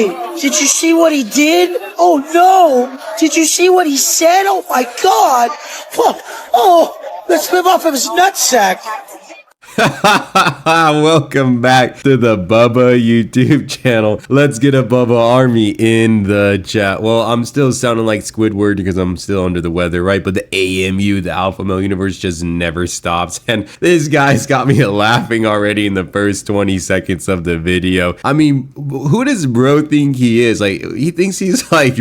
Wait, did you see what he did? Oh no! Did you see what he said? Oh my god! Oh, let's live off of his nutsack. Welcome back to the Bubba YouTube channel. Let's get a Bubba army in the chat. Well, I'm still sounding like Squidward because I'm still under the weather, right? But the AMU, the Alpha Male Universe, just never stops. And this guy's got me laughing already in the first 20 seconds of the video. I mean, who does bro think he is? Like, he thinks he's like,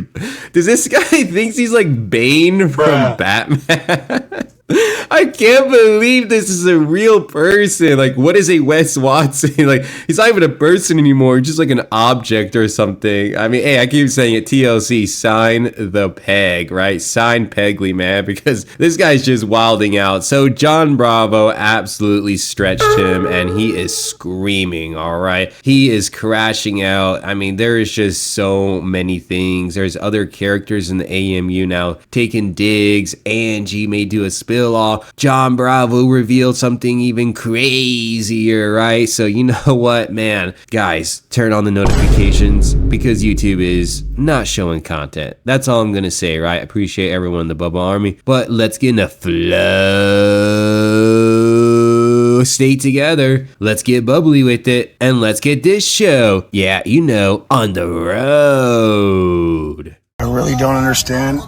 does this guy thinks he's like Bane from Batman? I can't believe this is a real person. Like, what is a Wes Watson? Like, he's not even a person anymore, just like an object or something. I mean, hey, I keep saying it, TLC, sign the peg, right? Sign Pegley, man, because this guy's just wilding out. So John Bravo absolutely stretched him, and he is screaming, all right? He is crashing out. I mean, there is just so many things. There's other characters in the AMU now taking digs. Angie may do a spill off. John Bravo revealed something even crazier, right? So you know what, man, guys, turn on the notifications because YouTube is not showing content. That's all I'm gonna say, right? I appreciate everyone in the Bubba Army, but let's get in the flow. Stay together. Let's get bubbly with it, and let's get this show, yeah, you know, on the road. I really don't understand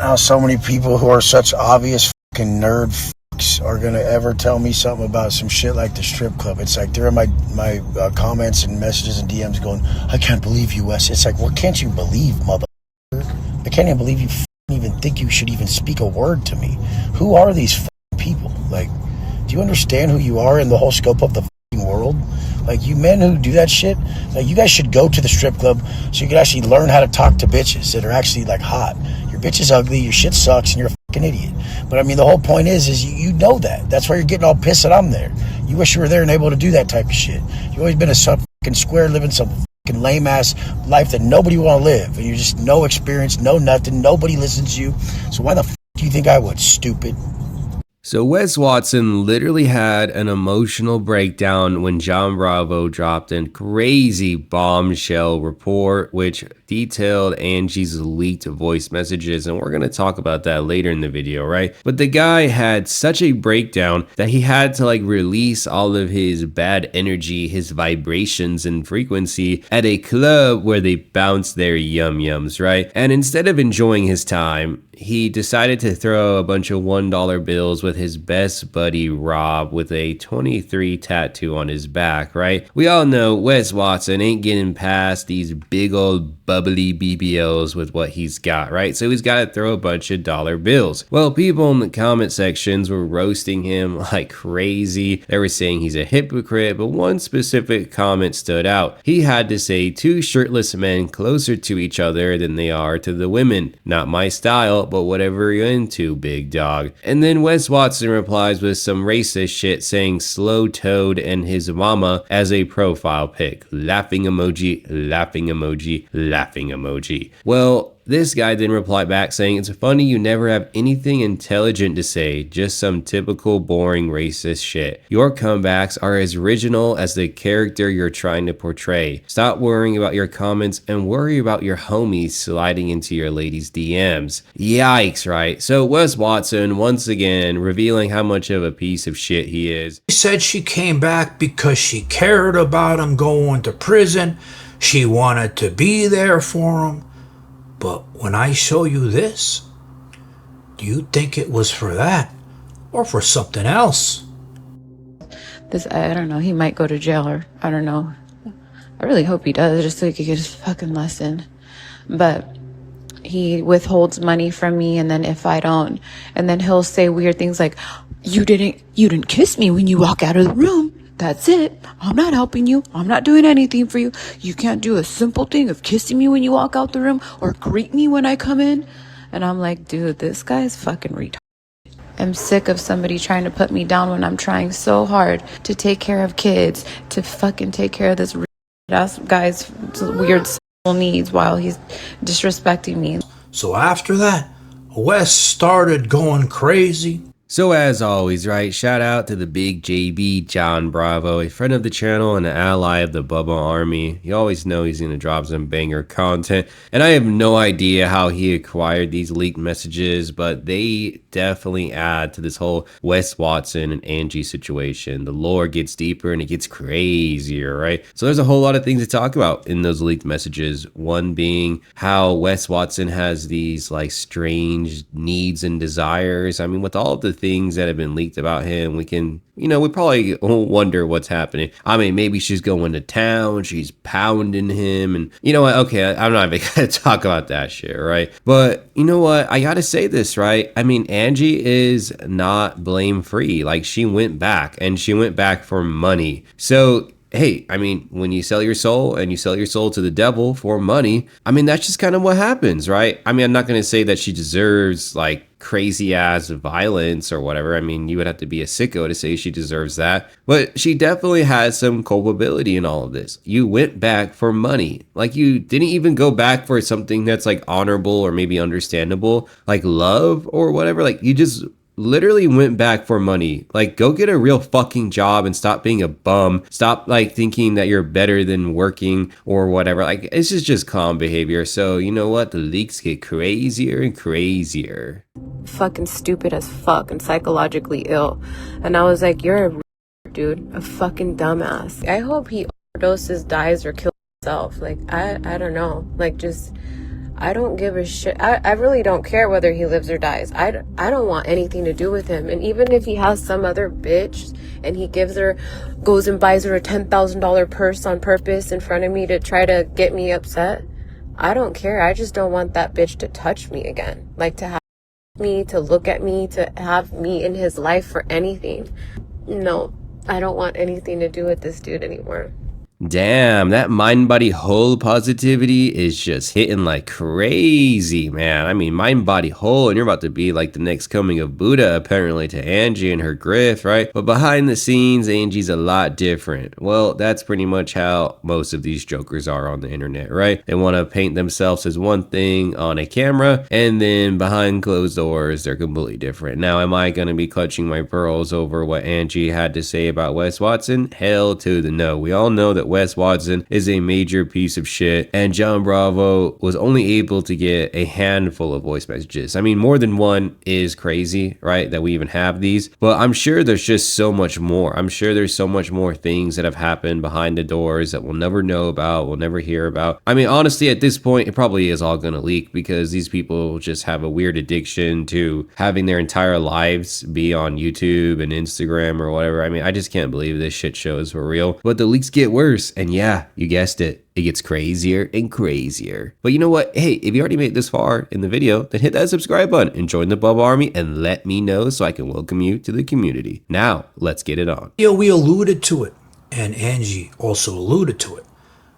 how so many people who are such obvious fucking nerd fucks are gonna ever tell me something about some shit like the strip club. It's like they're in my comments and messages and DMs going, I can't believe you, Wes. It's like, what can't you believe, mother? I can't even believe you even think you should even speak a word to me. Who are these people? Like, do you understand who you are in the whole scope of the world? Like, you men who do that shit, like, you guys should go to the strip club so you can actually learn how to talk to bitches that are actually like hot. Your bitch is ugly, your shit sucks, and you're a fucking idiot. But I mean, the whole point is you know that. That's why you're getting all pissed that I'm there. You wish you were there and able to do that type of shit. You've always been a fucking square, living some fucking lame ass life that nobody want to live, and you're just no experience, no nothing. Nobody listens to you. So why the fuck do you think I would, stupid? So Wes Watson literally had an emotional breakdown when John Bravo dropped a crazy bombshell report which detailed Angie's leaked voice messages, and we're going to talk about that later in the video, right? But the guy had such a breakdown that he had to like release all of his bad energy, his vibrations and frequency at a club where they bounce their yum-yums, right? And instead of enjoying his time, he decided to throw a bunch of $1 bills with his best buddy Rob with a 23 tattoo on his back, right? We all know Wes Watson ain't getting past these big old bubbly BBLs with what he's got, right? So he's got to throw a bunch of dollar bills. Well, people in the comment sections were roasting him like crazy. They were saying he's a hypocrite, but one specific comment stood out. He had to say two shirtless men closer to each other than they are to the women. Not my style, but whatever you're into, big dog. And then Wes Watson replies with some racist shit saying slow toad and his mama as a profile pic. Laughing emoji, laughing emoji, laughing emoji. Well, this guy then replied back saying, it's funny you never have anything intelligent to say, just some typical boring racist shit. Your comebacks are as original as the character you're trying to portray. Stop worrying about your comments and worry about your homies sliding into your ladies' DMs. Yikes, right? So Wes Watson, once again, revealing how much of a piece of shit he is. She said she came back because she cared about him going to prison. She wanted to be there for him. But when I show you this, do you think it was for that or for something else? I don't know, he might go to jail, or I don't know. I really hope he does, just so he could get his fucking lesson. But he withholds money from me, and then if I don't, and then he'll say weird things like, you didn't kiss me when you walk out of the room. That's it. I'm not helping you. I'm not doing anything for you. You can't do a simple thing of kissing me when you walk out the room or greet me when I come in. And I'm like, dude, this guy's fucking retarded. I'm sick of somebody trying to put me down when I'm trying so hard to take care of kids, to fucking take care of this guy's weird sexual needs while he's disrespecting me. So after that, Wes started going crazy. So as always, right, shout out to the big JB, John Bravo, a friend of the channel and an ally of the Bubba army. You always know he's gonna drop some banger content, and I have no idea how he acquired these leaked messages, but they definitely add to this whole Wes Watson and Angie situation. The lore gets deeper and it gets crazier, right? So there's a whole lot of things to talk about in those leaked messages. One being how Wes Watson has these like strange needs and desires. I mean, with all of the things that have been leaked about him, we can, we probably wonder what's happening. I mean, maybe she's going to town, she's pounding him, and you know what? Okay, I'm not even gonna talk about that shit, right? But you know what? I gotta say this, right? I mean, Angie is not blame free. Like, she went back, and she went back for money. So hey, I mean, when you sell your soul and you sell your soul to the devil for money, I mean, that's just kind of what happens, right? I mean, I'm not going to say that she deserves like crazy ass violence or whatever. I mean, you would have to be a sicko to say she deserves that. But she definitely has some culpability in all of this. You went back for money. Like, you didn't even go back for something that's like honorable or maybe understandable, like love or whatever. Like, you just literally went back for money. Like, go get a real fucking job and stop being a bum. Stop like thinking that you're better than working or whatever. Like, this is just calm behavior. So you know what? The leaks get crazier and crazier. Fucking stupid as fuck and psychologically ill. And I was like, you're a dude, a fucking dumbass. I hope he overdoses, dies, or kills himself. Like, I don't know. Like, just, I don't give a shit. I really don't care whether he lives or dies. I don't want anything to do with him. And even if he has some other bitch and he goes and buys her a $10,000 purse on purpose in front of me to try to get me upset, I don't care. I just don't want that bitch to touch me again. Like, to have me, to look at me, to have me in his life for anything. No, I don't want anything to do with this dude anymore. Damn, that mind body whole positivity is just hitting like crazy, man. I mean, mind body whole, and you're about to be like the next coming of Buddha, apparently, to Angie and her grift, right? But behind the scenes, Angie's a lot different. Well, that's pretty much how most of these jokers are on the internet, right? They want to paint themselves as one thing on a camera, and then behind closed doors, they're completely different. Now, am I going to be clutching my pearls over what Angie had to say about Wes Watson? Hell to the no. We all know that Wes Watson is a major piece of shit, and John Bravo was only able to get a handful of voice messages. I mean, more than one is crazy, right? That we even have these, but I'm sure there's just so much more. I'm sure there's so much more things that have happened behind the doors that we'll never know about, we'll never hear about. I mean, honestly, at this point, it probably is all gonna leak because these people just have a weird addiction to having their entire lives be on YouTube and Instagram or whatever. I mean, I just can't believe this shit show is for real. But the leaks get worse. And yeah, you guessed it, it gets crazier and crazier. But you know what? Hey, if you already made it this far in the video, then hit that subscribe button and join the Bubba Army and let me know so I can welcome you to the community. Now, let's get it on. Yeah, we alluded to it, and Angie also alluded to it.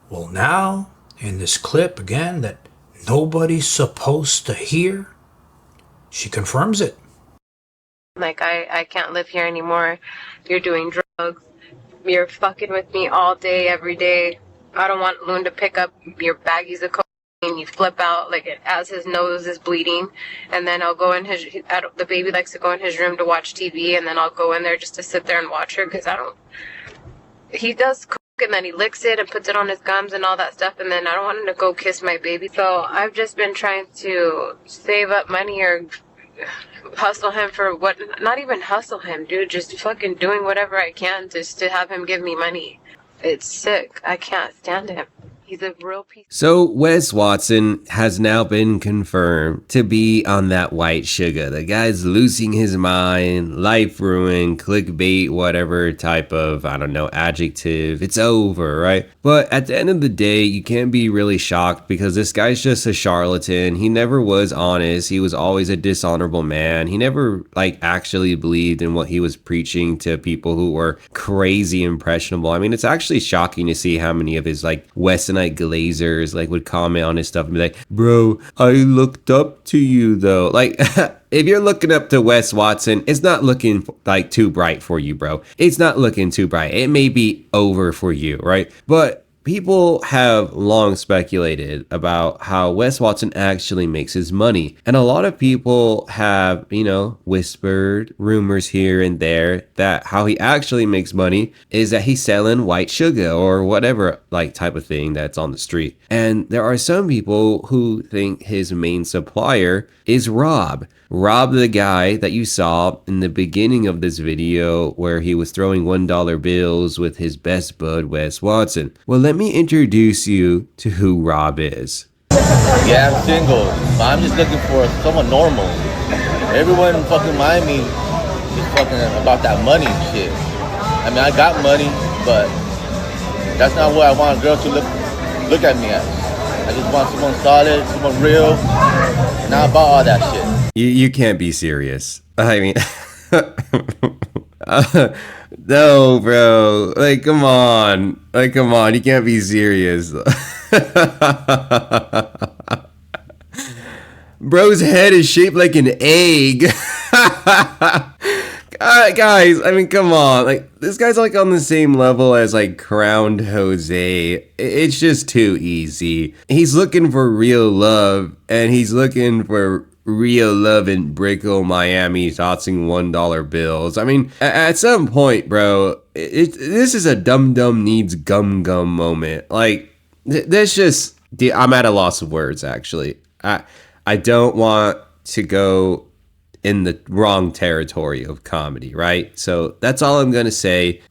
Well, now, in this clip again that nobody's supposed to hear, she confirms it. Like, I can't live here anymore. You're doing drugs. You're fucking with me all day, every day. I don't want Loon to pick up your baggies of cocaine. You flip out like as his nose is bleeding, and then I'll go in the baby likes to go in his room to watch TV, and then I'll go in there just to sit there and watch her because he does coke and then he licks it and puts it on his gums and all that stuff, and then I don't want him to go kiss my baby. So I've just been trying to save up money or hustle him for what, not even hustle him, dude, just fucking doing whatever I can just to have him give me money. It's sick. I can't stand him. He's a real piece. So Wes Watson has now been confirmed to be on that white sugar. The guy's losing his mind, life ruined, clickbait, whatever type of, I don't know, adjective. It's over, right? But at the end of the day, you can't be really shocked because this guy's just a charlatan. He never was honest. He was always a dishonorable man. He never like actually believed in what he was preaching to people who were crazy impressionable. I mean, it's actually shocking to see how many of his like Westonite glazers like would comment on his stuff and be like, bro, I looked up to you though. Like, if you're looking up to Wes Watson, it's not looking like too bright for you, bro. It's not looking too bright. It may be over for you, right? But People have long speculated about how Wes Watson actually makes his money. And a lot of people have, whispered rumors here and there that how he actually makes money is that he's selling white sugar or whatever type of thing that's on the street. And there are some people who think his main supplier is Rob. Rob, the guy that you saw in the beginning of this video where he was throwing $1 bills with his best bud, Wes Watson. Well, let me introduce you to who Rob is. Yeah, I'm single, but I'm just looking for someone normal. Everyone in fucking Miami is fucking about that money and shit. I mean, I got money, but that's not what I want a girl to look at me as. I just want someone solid, someone real, not about all that shit. You can't be serious. I mean, no, bro. Come on. You can't be serious. Bro's head is shaped like an egg. Guys, I mean, come on. This guy's on the same level as Crowned Jose. It's just too easy. He's looking for real love, and he's looking for real love in Brickell, Miami, tossing $1 bills. I mean, at some point, bro, this is a dum-dum needs gum-gum moment. That's just, I'm at a loss of words, actually. I don't want to go in the wrong territory of comedy, right? So that's all I'm going to say.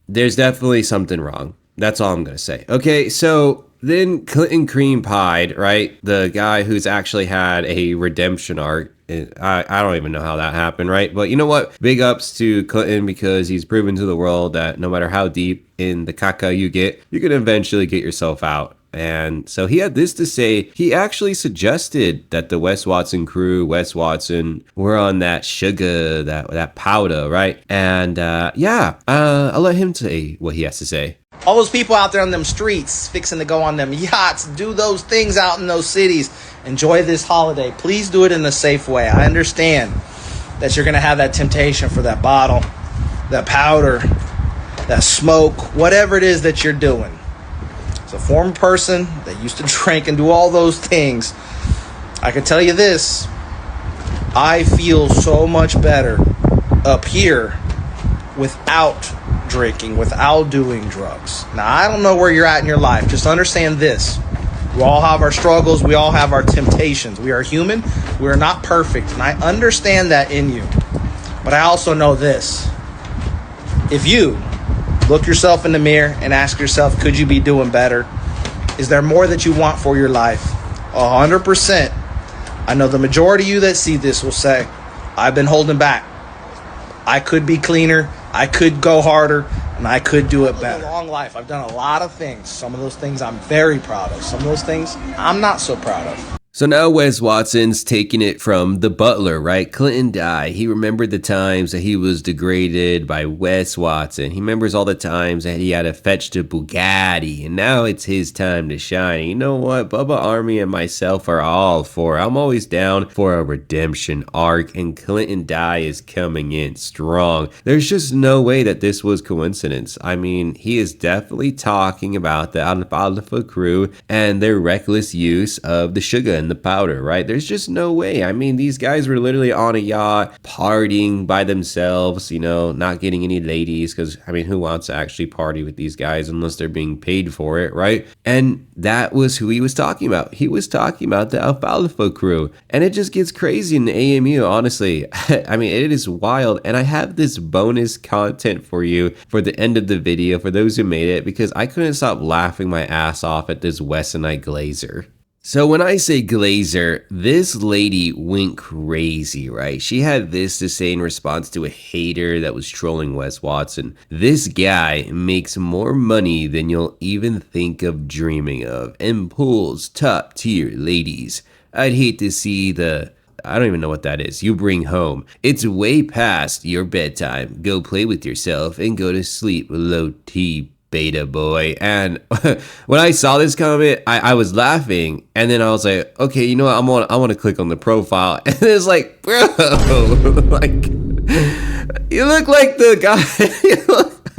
There's definitely something wrong. That's all I'm going to say. Okay, so then Clinton Cream Pied, right? The guy who's actually had a redemption arc. I don't even know how that happened, right? But you know what? Big ups to Clinton because he's proven to the world that no matter how deep in the caca you get, you can eventually get yourself out. And so he had this to say. He actually suggested that the Wes Watson crew, Wes Watson, were on that sugar, that powder, right? And I'll let him say what he has to say. All those people out there on them streets fixing to go on them yachts, do those things out in those cities. Enjoy this holiday. Please do it in a safe way. I understand that you're going to have that temptation for that bottle, that powder, that smoke, whatever it is that you're doing. As a former person that used to drink and do all those things, I can tell you this. I feel so much better up here without drinking, without doing drugs. Now, I don't know where you're at in your life. Just understand this. We all have our struggles. We all have our temptations. We are human. We are not perfect. And I understand that in you. But I also know this. If you look yourself in the mirror and ask yourself, could you be doing better? Is there more that you want for your life? 100%. I know the majority of you that see this will say, I've been holding back. I could be cleaner. I could go harder. And I could do it better. Long life. I've done a lot of things. Some of those things I'm very proud of. Some of those things I'm not so proud of. So now Wes Watson's taking it from the butler, right? Clinton died. He remembered the times that he was degraded by Wes Watson. He remembers all the times that he had to fetch the Bugatti. And now it's his time to shine. And you know what? Bubba Army and myself are all for it. I'm always down for a redemption arc. And Clinton Die is coming in strong. There's just no way that this was coincidence. I mean, he is definitely talking about the Alpha crew and their reckless use of the sugar and the powder, right? There's just no way. I mean, these guys were literally on a yacht, partying by themselves, not getting any ladies, because, I mean, who wants to actually party with these guys unless they're being paid for it, right? And that was who he was talking about. He was talking about the Alfalfa crew. And it just gets crazy in the AMU, honestly. I mean, it is wild. And I have this bonus content for you for the end of the video, for those who made it, because I couldn't stop laughing my ass off at this Wes and I Glazer. So when I say Glazer, this lady went crazy, right? She had this to say in response to a hater that was trolling Wes Watson. This guy makes more money than you'll even think of dreaming of and pulls top tier ladies. I'd hate to see I don't even know what that is. You bring home. It's way past your bedtime. Go play with yourself and go to sleep, low T beta boy. And when I saw this comment, I was laughing, and then I was like, okay, you know what? I want to click on the profile, and it's like, bro, like, you look like the guy.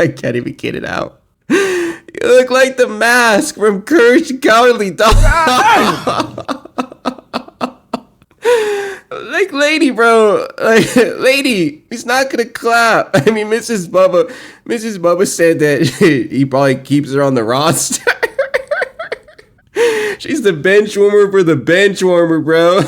I can't even get it out. You look like the mask from Courage the Cowardly Dog. Like, lady, bro. Like, lady, he's not gonna clap. I mean, Mrs. Bubba said that he probably keeps her on the roster. She's the bench warmer for the bench warmer, bro.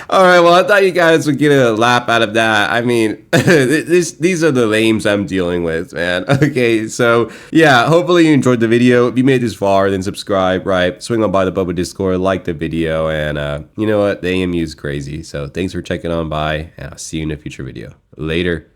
All right, well, I thought you guys would get a laugh out of that. I mean, these are the lames I'm dealing with, man. Okay, so yeah, hopefully you enjoyed the video. If you made this far, then subscribe, right? Swing on by the Bubba Discord, like the video, and you know what? The AMU is crazy. So thanks for checking on by, and I'll see you in a future video. Later.